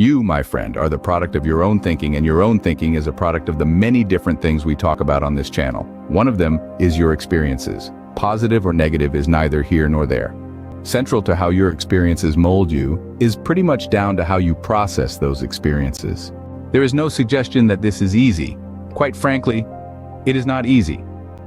You, my friend, are the product of your own thinking, and your own thinking is a product of the many different things we talk about on this channel. One of them is your experiences. Positive or negative is neither here nor there. Central to how your experiences mold you is pretty much down to how you process those experiences. There is no suggestion that this is easy. Quite frankly, it is not easy.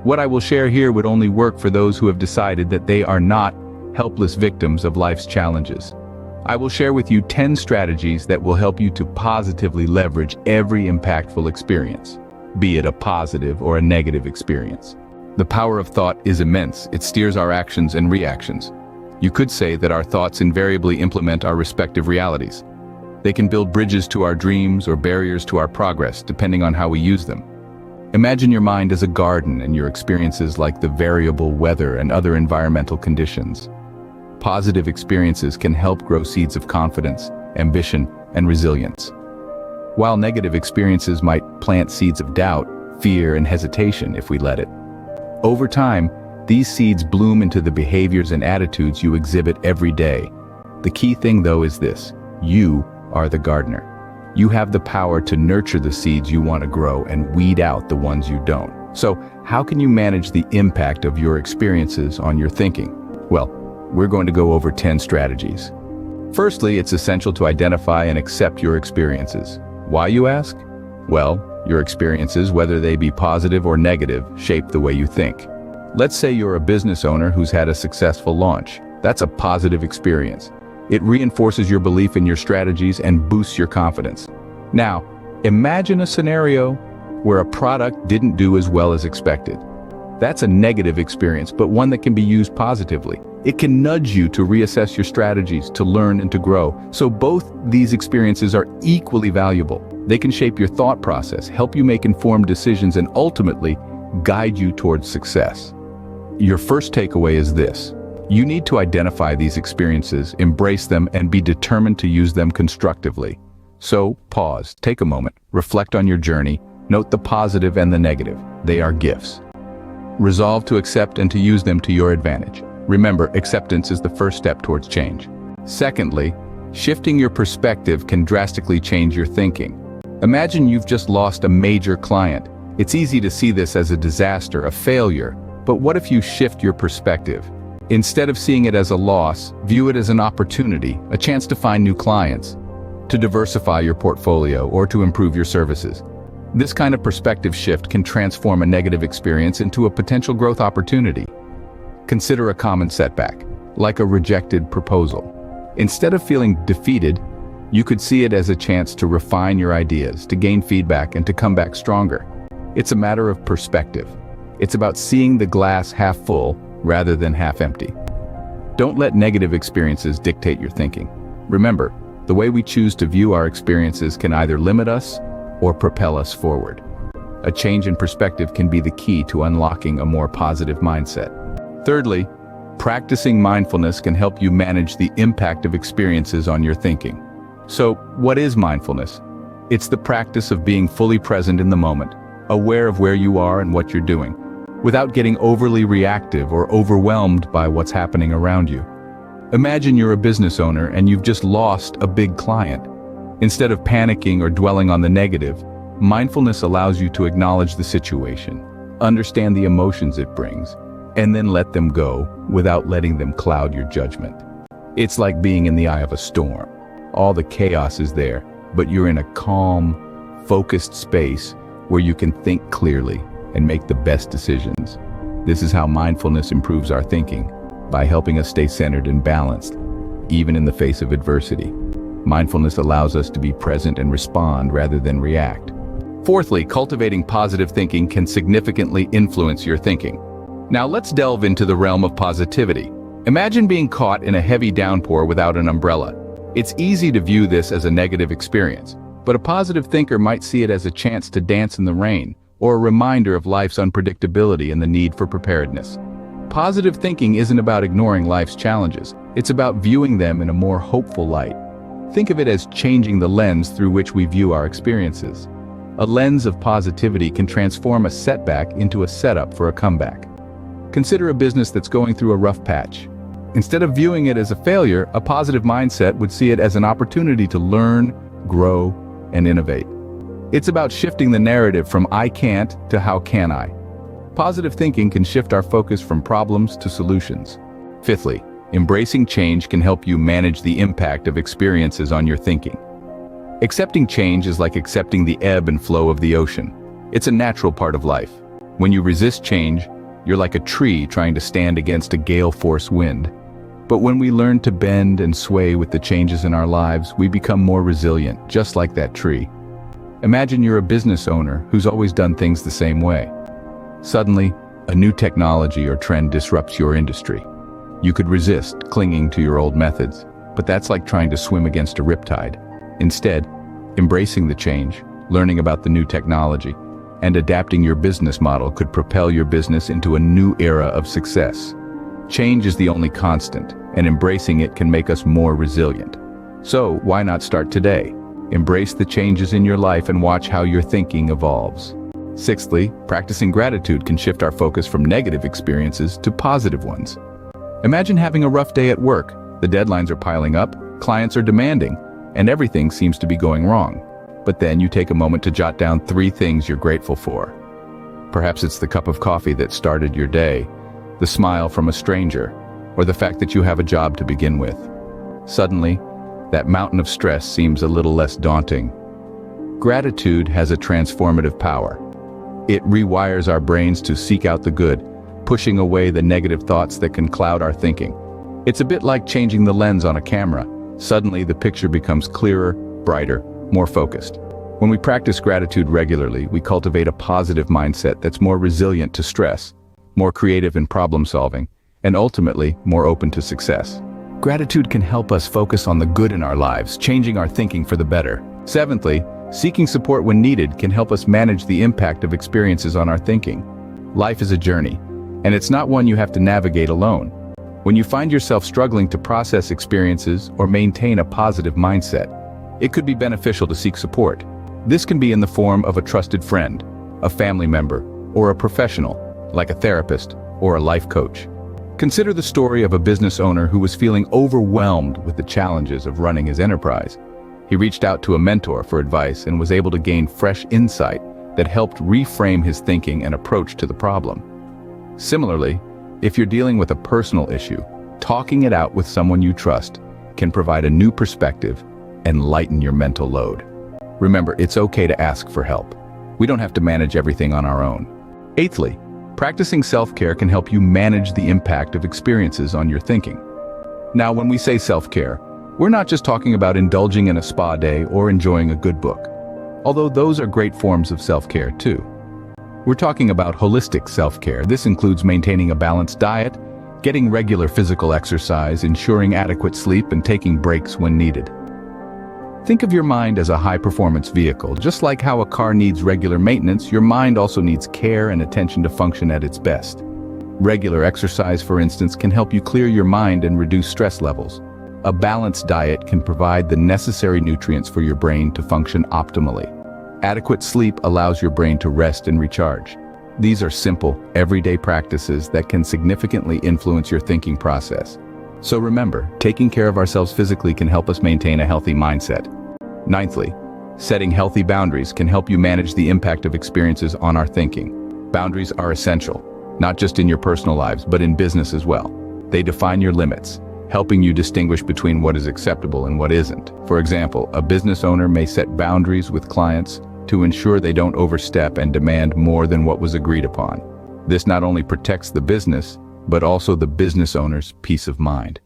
What I will share here would only work for those who have decided that they are not helpless victims of life's challenges. I will share with you 10 strategies that will help you to positively leverage every impactful experience, be it a positive or a negative experience. The power of thought is immense. It steers our actions and reactions. You could say that our thoughts invariably implement our respective realities. They can build bridges to our dreams or barriers to our progress, depending on how we use them. Imagine your mind as a garden and your experiences like the variable weather and other environmental conditions. Positive experiences can help grow seeds of confidence, ambition, and resilience, while negative experiences might plant seeds of doubt, fear, and hesitation if we let it. Over time, these seeds bloom into the behaviors and attitudes you exhibit every day. The key thing, though, is this: you are the gardener. You have the power to nurture the seeds you want to grow and weed out the ones you don't. So, how can you manage the impact of your experiences on your thinking? Well, we're going to go over 10 strategies. Firstly, it's essential to identify and accept your experiences. Why, you ask? Well, your experiences, whether they be positive or negative, shape the way you think. Let's say you're a business owner who's had a successful launch. That's a positive experience. It reinforces your belief in your strategies and boosts your confidence. Now, imagine a scenario where a product didn't do as well as expected. That's a negative experience, but one that can be used positively. It can nudge you to reassess your strategies, to learn and to grow. So both these experiences are equally valuable. They can shape your thought process, help you make informed decisions, and ultimately guide you towards success. Your first takeaway is this: you need to identify these experiences, embrace them, and be determined to use them constructively. So, pause, take a moment, reflect on your journey, note the positive and the negative. They are gifts. Resolve to accept and to use them to your advantage. Remember, acceptance is the first step towards change. Secondly, shifting your perspective can drastically change your thinking. Imagine you've just lost a major client. It's easy to see this as a disaster, a failure, but what if you shift your perspective? Instead of seeing it as a loss, view it as an opportunity, a chance to find new clients, to diversify your portfolio, or to improve your services. This kind of perspective shift can transform a negative experience into a potential growth opportunity. Consider a common setback, like a rejected proposal. Instead of feeling defeated, you could see it as a chance to refine your ideas, to gain feedback, and to come back stronger. It's a matter of perspective. It's about seeing the glass half full rather than half empty. Don't let negative experiences dictate your thinking. Remember, the way we choose to view our experiences can either limit us or propel us forward. A change in perspective can be the key to unlocking a more positive mindset. Thirdly, practicing mindfulness can help you manage the impact of experiences on your thinking. So, what is mindfulness? It's the practice of being fully present in the moment, aware of where you are and what you're doing, without getting overly reactive or overwhelmed by what's happening around you. Imagine you're a business owner and you've just lost a big client. Instead of panicking or dwelling on the negative, mindfulness allows you to acknowledge the situation, understand the emotions it brings, and then let them go without letting them cloud your judgment. It's like being in the eye of a storm. All the chaos is there, but you're in a calm, focused space where you can think clearly and make the best decisions. This is how mindfulness improves our thinking, by helping us stay centered and balanced, even in the face of adversity. Mindfulness allows us to be present and respond rather than react. Fourthly, cultivating positive thinking can significantly influence your thinking. Now let's delve into the realm of positivity. Imagine being caught in a heavy downpour without an umbrella. It's easy to view this as a negative experience, but a positive thinker might see it as a chance to dance in the rain, or a reminder of life's unpredictability and the need for preparedness. Positive thinking isn't about ignoring life's challenges. It's about viewing them in a more hopeful light. Think of it as changing the lens through which we view our experiences. A lens of positivity can transform a setback into a setup for a comeback. Consider a business that's going through a rough patch. Instead of viewing it as a failure, a positive mindset would see it as an opportunity to learn, grow, and innovate. It's about shifting the narrative from "I can't" to "How can I?" Positive thinking can shift our focus from problems to solutions. Fifthly, embracing change can help you manage the impact of experiences on your thinking. Accepting change is like accepting the ebb and flow of the ocean. It's a natural part of life. When you resist change, you're like a tree trying to stand against a gale-force wind. But when we learn to bend and sway with the changes in our lives, we become more resilient, just like that tree. Imagine you're a business owner who's always done things the same way. Suddenly, a new technology or trend disrupts your industry. You could resist clinging to your old methods, but that's like trying to swim against a riptide. Instead, embracing the change, learning about the new technology, and adapting your business model could propel your business into a new era of success. Change is the only constant, and embracing it can make us more resilient. So, why not start today? Embrace the changes in your life and watch how your thinking evolves. Sixthly, practicing gratitude can shift our focus from negative experiences to positive ones. Imagine having a rough day at work. The deadlines are piling up, clients are demanding, and everything seems to be going wrong. But then you take a moment to jot down 3 things you're grateful for. Perhaps it's the cup of coffee that started your day, the smile from a stranger, or the fact that you have a job to begin with. Suddenly, that mountain of stress seems a little less daunting. Gratitude has a transformative power. It rewires our brains to seek out the good, pushing away the negative thoughts that can cloud our thinking. It's a bit like changing the lens on a camera. Suddenly, the picture becomes clearer, brighter, more focused. When we practice gratitude regularly, we cultivate a positive mindset that's more resilient to stress, more creative in problem solving, and ultimately, more open to success. Gratitude can help us focus on the good in our lives, changing our thinking for the better. Seventhly, seeking support when needed can help us manage the impact of experiences on our thinking. Life is a journey, and it's not one you have to navigate alone. When you find yourself struggling to process experiences or maintain a positive mindset, it could be beneficial to seek support. This can be in the form of a trusted friend, a family member, or a professional, like a therapist or a life coach. Consider the story of a business owner who was feeling overwhelmed with the challenges of running his enterprise. He reached out to a mentor for advice and was able to gain fresh insight that helped reframe his thinking and approach to the problem. Similarly, if you're dealing with a personal issue, talking it out with someone you trust can provide a new perspective and lighten your mental load. Remember, it's okay to ask for help. We don't have to manage everything on our own. Eighthly, practicing self-care can help you manage the impact of experiences on your thinking. Now, when we say self-care, we're not just talking about indulging in a spa day or enjoying a good book, although those are great forms of self-care too. We're talking about holistic self-care. This includes maintaining a balanced diet, getting regular physical exercise, ensuring adequate sleep, and taking breaks when needed. Think of your mind as a high-performance vehicle. Just like how a car needs regular maintenance, your mind also needs care and attention to function at its best. Regular exercise, for instance, can help you clear your mind and reduce stress levels. A balanced diet can provide the necessary nutrients for your brain to function optimally. Adequate sleep allows your brain to rest and recharge. These are simple, everyday practices that can significantly influence your thinking process. So remember, taking care of ourselves physically can help us maintain a healthy mindset. Ninthly, setting healthy boundaries can help you manage the impact of experiences on our thinking. Boundaries are essential, not just in your personal lives, but in business as well. They define your limits, helping you distinguish between what is acceptable and what isn't. For example, a business owner may set boundaries with clients to ensure they don't overstep and demand more than what was agreed upon. This not only protects the business, but also the business owner's peace of mind.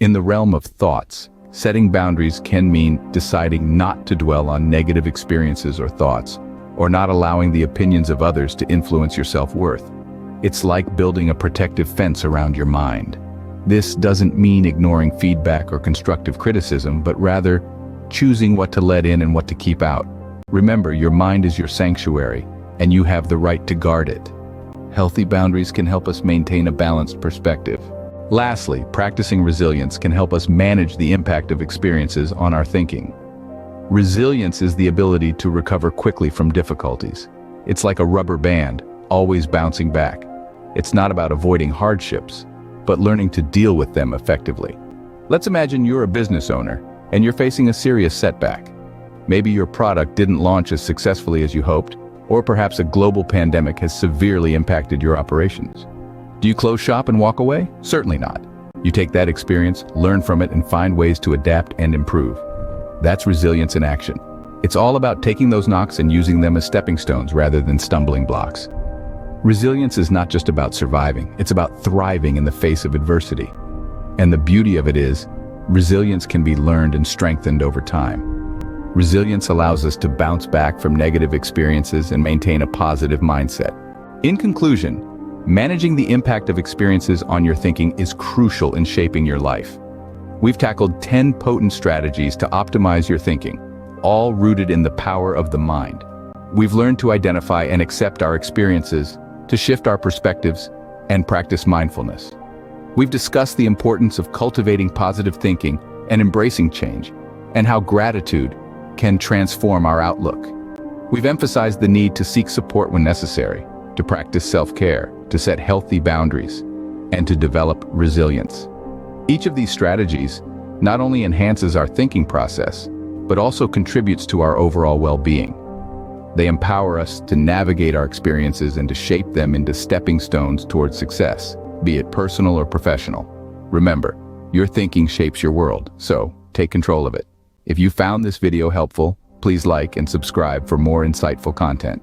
In the realm of thoughts, setting boundaries can mean deciding not to dwell on negative experiences or thoughts, or not allowing the opinions of others to influence your self-worth. It's like building a protective fence around your mind. This doesn't mean ignoring feedback or constructive criticism, but rather choosing what to let in and what to keep out. Remember, your mind is your sanctuary, and you have the right to guard it. Healthy boundaries can help us maintain a balanced perspective. Lastly, practicing resilience can help us manage the impact of experiences on our thinking. Resilience is the ability to recover quickly from difficulties. It's like a rubber band, always bouncing back. It's not about avoiding hardships, but learning to deal with them effectively. Let's imagine you're a business owner, and you're facing a serious setback. Maybe your product didn't launch as successfully as you hoped, or perhaps a global pandemic has severely impacted your operations. Do you close shop and walk away? Certainly not. You take that experience, learn from it, and find ways to adapt and improve. That's resilience in action. It's all about taking those knocks and using them as stepping stones rather than stumbling blocks. Resilience is not just about surviving, it's about thriving in the face of adversity. And the beauty of it is, resilience can be learned and strengthened over time. Resilience allows us to bounce back from negative experiences and maintain a positive mindset. In conclusion, managing the impact of experiences on your thinking is crucial in shaping your life. We've tackled 10 potent strategies to optimize your thinking, all rooted in the power of the mind. We've learned to identify and accept our experiences, to shift our perspectives, and practice mindfulness. We've discussed the importance of cultivating positive thinking and embracing change, and how gratitude can transform our outlook. We've emphasized the need to seek support when necessary, to practice self-care, to set healthy boundaries, and to develop resilience. Each of these strategies not only enhances our thinking process, but also contributes to our overall well-being. They empower us to navigate our experiences and to shape them into stepping stones towards success, be it personal or professional. Remember, your thinking shapes your world, so take control of it. If you found this video helpful, please like and subscribe for more insightful content.